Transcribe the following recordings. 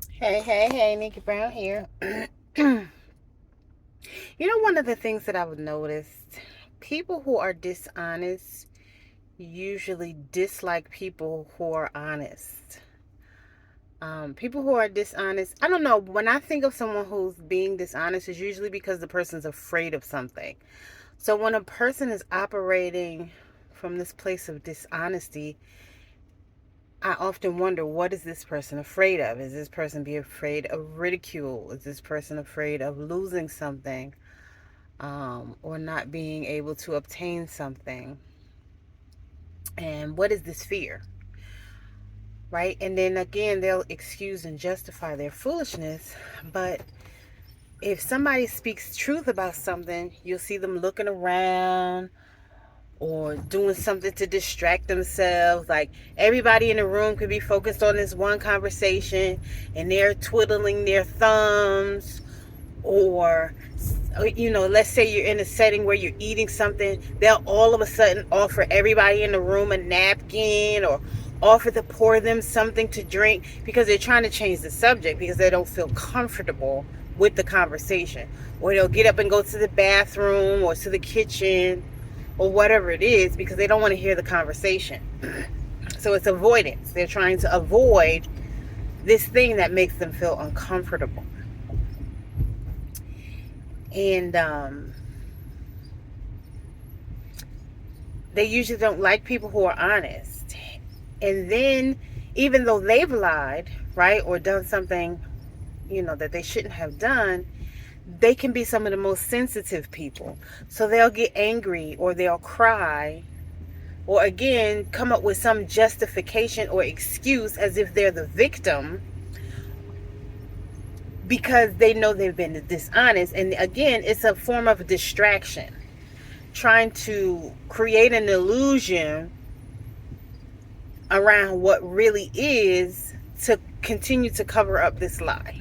Hey, Nikki Brown here. One of the things that I've noticed, people who are dishonest usually dislike people who are honest. People who are dishonest, I don't know, when I think of someone who's being dishonest, it's usually because the person's afraid of something. So when a person is operating from this place of dishonesty, I often wonder, what is this person afraid of? Is this person be afraid of ridicule? Is this person afraid of losing something, or not being able to obtain something? And what is this fear? Right? And then again, they'll excuse and justify their foolishness. But if somebody speaks truth about something, you'll see them looking around or doing something to distract themselves. Like everybody in the room could be focused on this one conversation and they're twiddling their thumbs, or let's say you're in a setting where you're eating something, they'll all of a sudden offer everybody in the room a napkin or offer to pour them something to drink because they're trying to change the subject because they don't feel comfortable with the conversation. Or they'll get up and go to the bathroom or to the kitchen or whatever it is because they don't want to hear the conversation. So it's avoidance. They're trying to avoid this thing that makes them feel uncomfortable. And they usually don't like people who are honest. And then, even though they've lied, right, or done something, that they shouldn't have done, they can be some of the most sensitive people. So they'll get angry or they'll cry or again come up with some justification or excuse as if they're the victim because they know they've been dishonest. And again, it's a form of distraction, trying to create an illusion around what really is to continue to cover up this lie.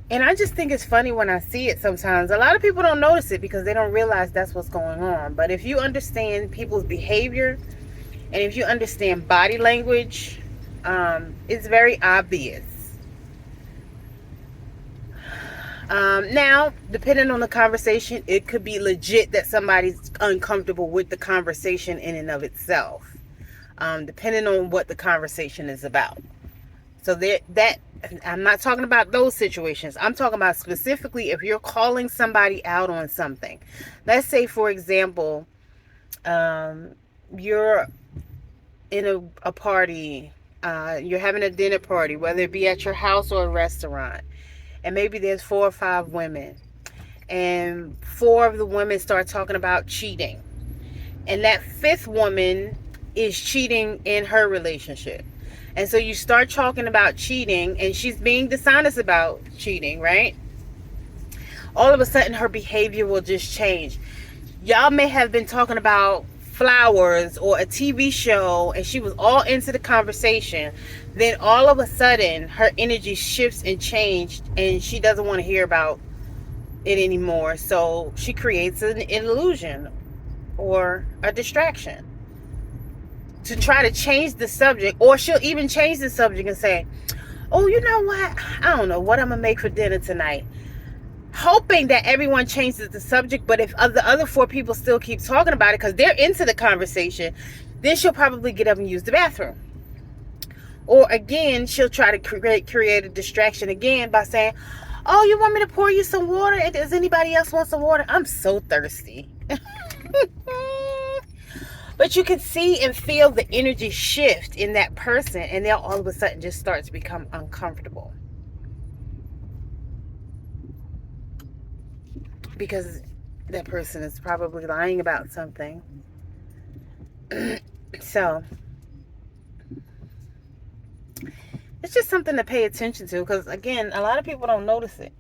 And I just think it's funny when I see it sometimes. A lot of people don't notice it because they don't realize that's what's going on. But if you understand people's behavior and if you understand body language, it's very obvious. Now, depending on the conversation, it could be legit that somebody's uncomfortable with the conversation in and of itself, depending on what the conversation is about. So that I'm not talking about those situations. I'm talking about specifically if you're calling somebody out on something. Let's say, for example, you're in a party, you're having a dinner party, whether it be at your house or a restaurant, and maybe there's 4 or 5 women, and 4 of the women start talking about cheating, and that 5th woman is cheating in her relationship. And so you start talking about cheating and she's being dishonest about cheating, right? All of a sudden her behavior will just change. Y'all may have been talking about flowers or a TV show and she was all into the conversation. Then all of a sudden her energy shifts and changed and she doesn't want to hear about it anymore. So she creates an illusion or a distraction to try to change the subject, or she'll even change the subject and say, oh, you know what, I don't know what I'm gonna make for dinner tonight, hoping that everyone changes the subject. But if the other 4 people still keep talking about it because they're into the conversation, then she'll probably get up and use the bathroom. Or again, she'll try to create a distraction again by saying, oh, you want me to pour you some water? Does anybody else want some water? I'm so thirsty. But you can see and feel the energy shift in that person, and they'll all of a sudden just start to become uncomfortable because that person is probably lying about something. So it's just something to pay attention to because, again, a lot of people don't notice it.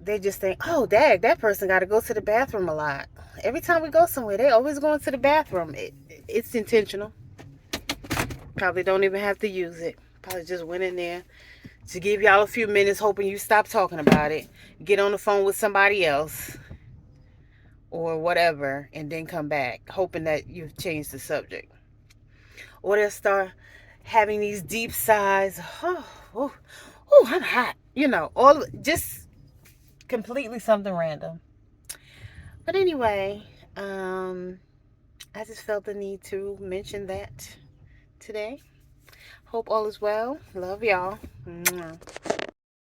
They just think, oh, dang, that person got to go to the bathroom a lot. Every time we go somewhere, they always going to the bathroom. It's intentional. Probably don't even have to use it. Probably just went in there to give y'all a few minutes, hoping you stop talking about it, get on the phone with somebody else or whatever, and then come back, hoping that you've changed the subject. Or they'll start, having these deep sighs. Oh, I'm hot. All just completely something random. But anyway, I just felt the need to mention that today. Hope all is well. Love y'all. Mwah.